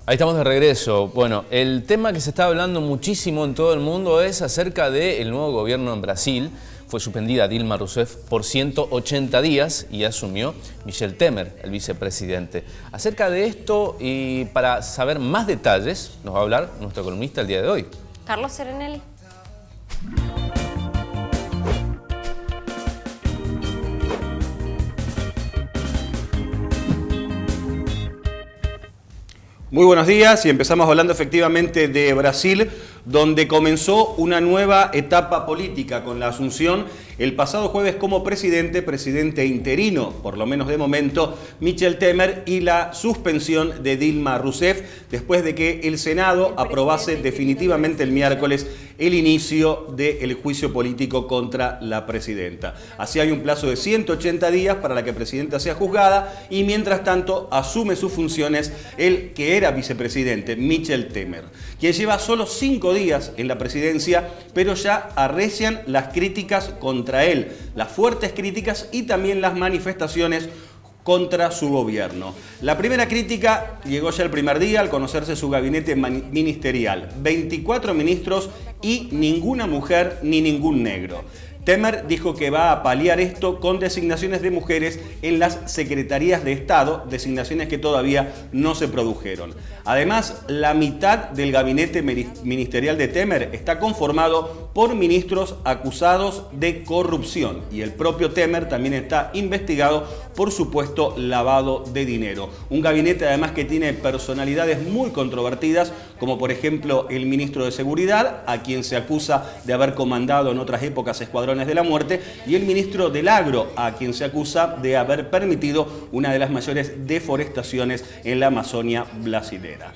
Ahí estamos de regreso. Bueno, el tema que se está hablando muchísimo en todo el mundo es acerca del nuevo gobierno en Brasil. Fue suspendida Dilma Rousseff por 180 días y asumió Michel Temer, el vicepresidente. Acerca de esto y para saber más detalles nos va a hablar nuestro columnista el día de hoy. Carlos Serenelli. Muy buenos días y empezamos hablando efectivamente de Brasil, donde comenzó una nueva etapa política con la asunción el pasado jueves como presidente interino, por lo menos de momento, Michel Temer, y la suspensión de Dilma Rousseff después de que el Senado aprobase definitivamente el miércoles el inicio del juicio político contra la presidenta. Así hay un plazo de 180 días para la que la presidenta sea juzgada y mientras tanto asume sus funciones el que era vicepresidente, Michel Temer, quien lleva solo 5 días en la presidencia, pero ya arrecian las críticas contra él, las fuertes críticas y también las manifestaciones contra su gobierno. La primera crítica llegó ya el primer día al conocerse su gabinete ministerial. 24 ministros y ninguna mujer ni ningún negro. Temer dijo que va a paliar esto con designaciones de mujeres en las secretarías de Estado, designaciones que todavía no se produjeron. Además, la mitad del gabinete ministerial de Temer está conformado por ministros acusados de corrupción y el propio Temer también está investigado por supuesto lavado de dinero. Un gabinete además que tiene personalidades muy controvertidas, como por ejemplo el ministro de Seguridad, a quien se acusa de haber comandado en otras épocas escuadrones de la muerte, y el ministro del Agro, a quien se acusa de haber permitido una de las mayores deforestaciones en la Amazonia brasilera.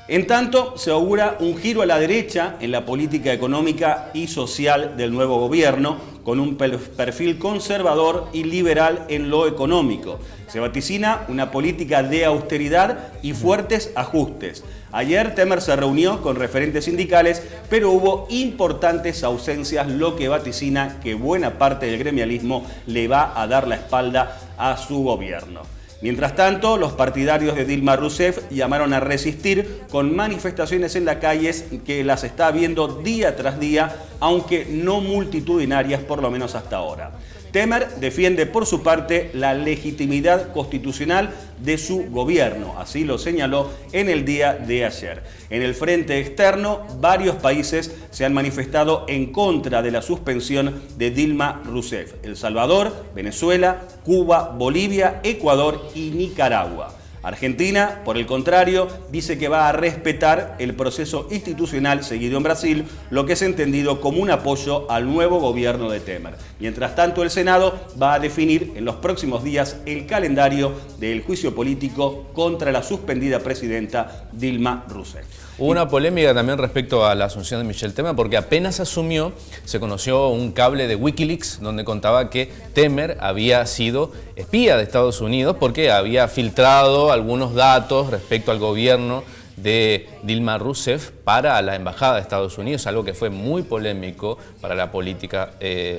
En tanto, se augura un giro a la derecha en la política económica y social del nuevo gobierno, con un perfil conservador y liberal en lo económico. Se vaticina una política de austeridad y fuertes ajustes. Ayer Temer se reunió con referentes sindicales, pero hubo importantes ausencias, lo que vaticina que buena parte del gremialismo le va a dar la espalda a su gobierno. Mientras tanto, los partidarios de Dilma Rousseff llamaron a resistir con manifestaciones en las calles que las está viendo día tras día, aunque no multitudinarias, por lo menos hasta ahora. Temer defiende por su parte la legitimidad constitucional de su gobierno, así lo señaló en el día de ayer. En el frente externo, varios países se han manifestado en contra de la suspensión de Dilma Rousseff: El Salvador, Venezuela, Cuba, Bolivia, Ecuador y Nicaragua. Argentina, por el contrario, dice que va a respetar el proceso institucional seguido en Brasil, lo que es entendido como un apoyo al nuevo gobierno de Temer. Mientras tanto, el Senado va a definir en los próximos días el calendario del juicio político contra la suspendida presidenta Dilma Rousseff. Hubo una polémica también respecto a la asunción de Michel Temer, porque apenas asumió, se conoció un cable de Wikileaks donde contaba que Temer había sido espía de Estados Unidos porque había filtrado algunos datos respecto al gobierno de Dilma Rousseff para la Embajada de Estados Unidos, algo que fue muy polémico para la política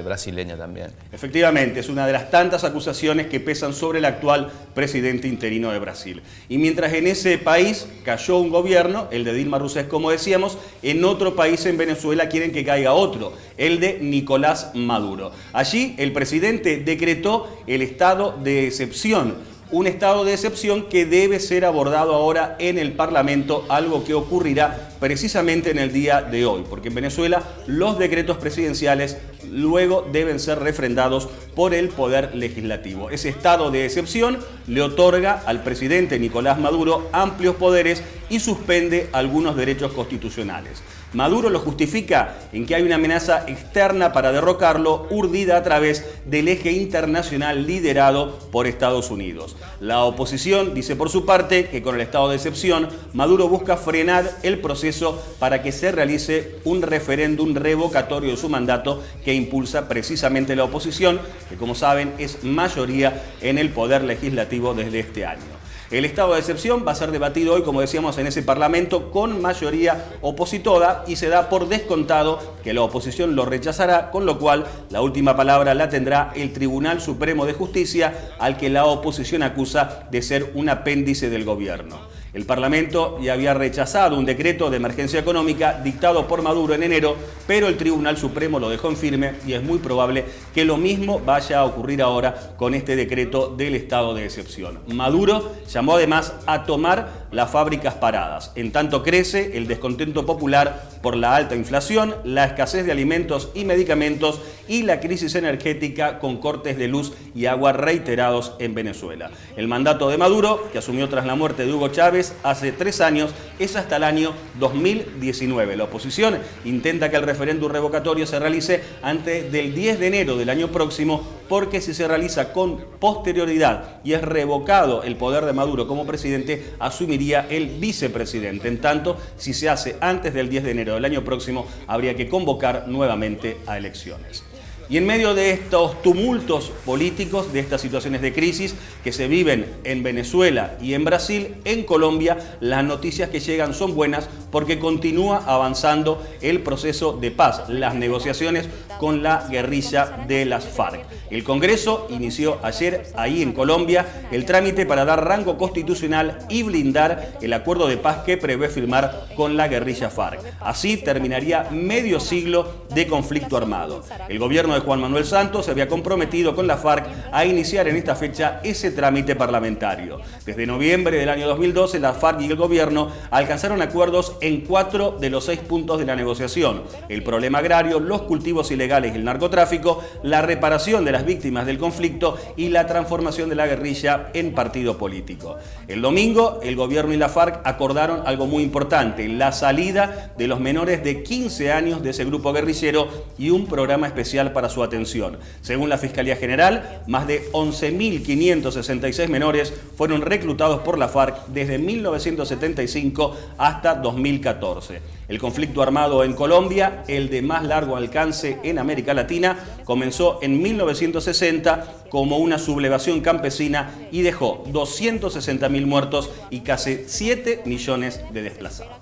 brasileña también. Efectivamente, es una de las tantas acusaciones que pesan sobre el actual presidente interino de Brasil. Y mientras en ese país cayó un gobierno, el de Dilma Rousseff, como decíamos, en otro país, en Venezuela, quieren que caiga otro, el de Nicolás Maduro. Allí el presidente decretó el estado de excepción. Un estado de excepción que debe ser abordado ahora en el Parlamento, algo que ocurrirá precisamente en el día de hoy, porque en Venezuela los decretos presidenciales luego deben ser refrendados por el Poder Legislativo. Ese estado de excepción le otorga al presidente Nicolás Maduro amplios poderes y suspende algunos derechos constitucionales. Maduro lo justifica en que hay una amenaza externa para derrocarlo, urdida a través del eje internacional liderado por Estados Unidos. La oposición dice por su parte que con el estado de excepción, Maduro busca frenar el proceso para que se realice un referéndum revocatorio de su mandato que impulsa precisamente la oposición, que como saben es mayoría en el Poder Legislativo desde este año. El estado de excepción va a ser debatido hoy, como decíamos, en ese Parlamento con mayoría opositora y se da por descontado que la oposición lo rechazará, con lo cual la última palabra la tendrá el Tribunal Supremo de Justicia, al que la oposición acusa de ser un apéndice del gobierno. El Parlamento ya había rechazado un decreto de emergencia económica dictado por Maduro en enero, pero el Tribunal Supremo lo dejó en firme y es muy probable que lo mismo vaya a ocurrir ahora con este decreto del estado de excepción. Maduro llamó además a tomar las fábricas paradas. En tanto crece el descontento popular por la alta inflación, la escasez de alimentos y medicamentos y la crisis energética con cortes de luz y agua reiterados en Venezuela. El mandato de Maduro, que asumió tras la muerte de Hugo Chávez hace 3 años, es hasta el año 2019. La oposición intenta que el referéndum revocatorio se realice antes del 10 de enero del año próximo, porque si se realiza con posterioridad y es revocado el poder de Maduro como presidente, asumiría el vicepresidente. En tanto, si se hace antes del 10 de enero del año próximo, habría que convocar nuevamente a elecciones. Y en medio de estos tumultos políticos, de estas situaciones de crisis que se viven en Venezuela y en Brasil, en Colombia, las noticias que llegan son buenas porque continúa avanzando el proceso de paz, las negociaciones con la guerrilla de las FARC. El Congreso inició ayer ahí en Colombia el trámite para dar rango constitucional y blindar el acuerdo de paz que prevé firmar con la guerrilla FARC. Así terminaría medio siglo de conflicto armado. El gobierno de Juan Manuel Santos se había comprometido con la FARC a iniciar en esta fecha ese trámite parlamentario. Desde noviembre del año 2012, la FARC y el gobierno alcanzaron acuerdos en 4 de los 6 puntos de la negociación: el problema agrario, los cultivos ilegales y el narcotráfico, la reparación de las víctimas del conflicto y la transformación de la guerrilla en partido político. El domingo, el gobierno y la FARC acordaron algo muy importante: la salida de los menores de 15 años de ese grupo guerrillero y un programa especial para su atención. Según la Fiscalía General, más de 11.566 menores fueron reclutados por la FARC desde 1975 hasta 2014. El conflicto armado en Colombia, el de más largo alcance en América Latina, comenzó en 1960 como una sublevación campesina y dejó 260.000 muertos y casi 7 millones de desplazados.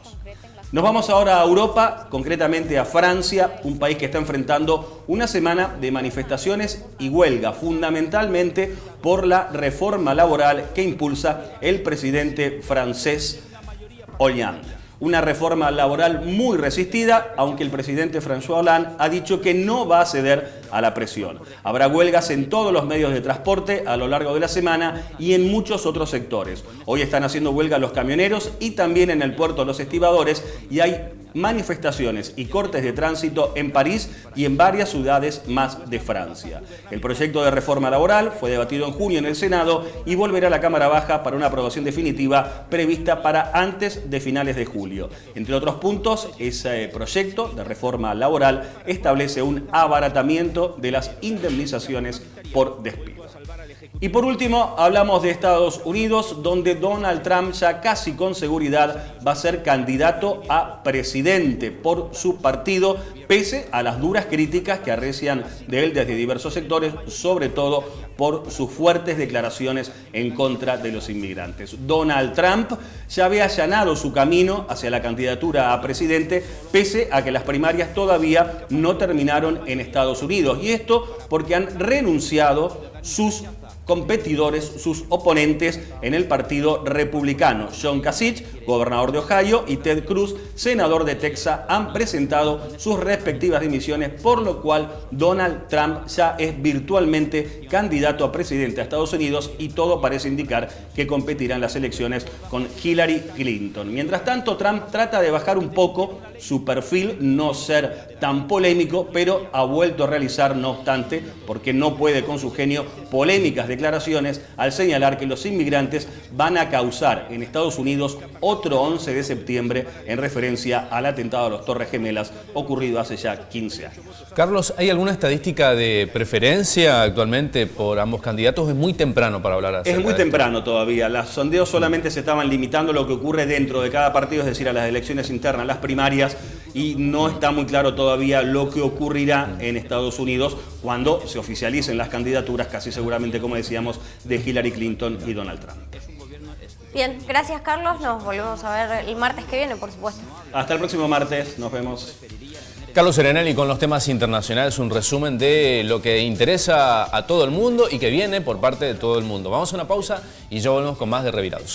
Nos vamos ahora a Europa, concretamente a Francia, un país que está enfrentando una semana de manifestaciones y huelga, fundamentalmente por la reforma laboral que impulsa el presidente francés Hollande. Una reforma laboral muy resistida, aunque el presidente François Hollande ha dicho que no va a ceder a la presión. Habrá huelgas en todos los medios de transporte a lo largo de la semana y en muchos otros sectores. Hoy están haciendo huelga los camioneros y también en el puerto los estibadores, y hay manifestaciones y cortes de tránsito en París y en varias ciudades más de Francia. El proyecto de reforma laboral fue debatido en junio en el Senado y volverá a la Cámara Baja para una aprobación definitiva prevista para antes de finales de julio. Entre otros puntos, ese proyecto de reforma laboral establece un abaratamiento de las indemnizaciones por despido. Y por último, hablamos de Estados Unidos, donde Donald Trump ya casi con seguridad va a ser candidato a presidente por su partido, pese a las duras críticas que arrecian de él desde diversos sectores, sobre todo por sus fuertes declaraciones en contra de los inmigrantes. Donald Trump ya había allanado su camino hacia la candidatura a presidente, pese a que las primarias todavía no terminaron en Estados Unidos. Y esto porque han renunciado sus competidores, sus oponentes en el Partido Republicano. John Kasich, gobernador de Ohio, y Ted Cruz, senador de Texas, han presentado sus respectivas dimisiones, por lo cual Donald Trump ya es virtualmente candidato a presidente de Estados Unidos y todo parece indicar que competirá en las elecciones con Hillary Clinton. Mientras tanto, Trump trata de bajar un poco su perfil, no ser tan polémico, pero ha vuelto a realizar, no obstante, porque no puede con su genio, polémicas declaraciones al señalar que los inmigrantes van a causar en Estados Unidos otro 11 de septiembre en referencia al atentado a las Torres Gemelas ocurrido hace ya 15 años. Carlos, ¿hay alguna estadística de preferencia actualmente por ambos candidatos? Es muy temprano para hablar acerca. Es muy temprano todavía. Los sondeos solamente se estaban limitando a lo que ocurre dentro de cada partido, es decir, a las elecciones internas, las primarias, y no está muy claro todavía lo que ocurrirá en Estados Unidos cuando se oficialicen las candidaturas, casi seguramente, como decíamos, de Hillary Clinton y Donald Trump. Bien, gracias Carlos, nos volvemos a ver el martes que viene, por supuesto. Hasta el próximo martes, nos vemos. Carlos Serenelli con los temas internacionales, un resumen de lo que interesa a todo el mundo y que viene por parte de todo el mundo. Vamos a una pausa y ya volvemos con más de Revirados.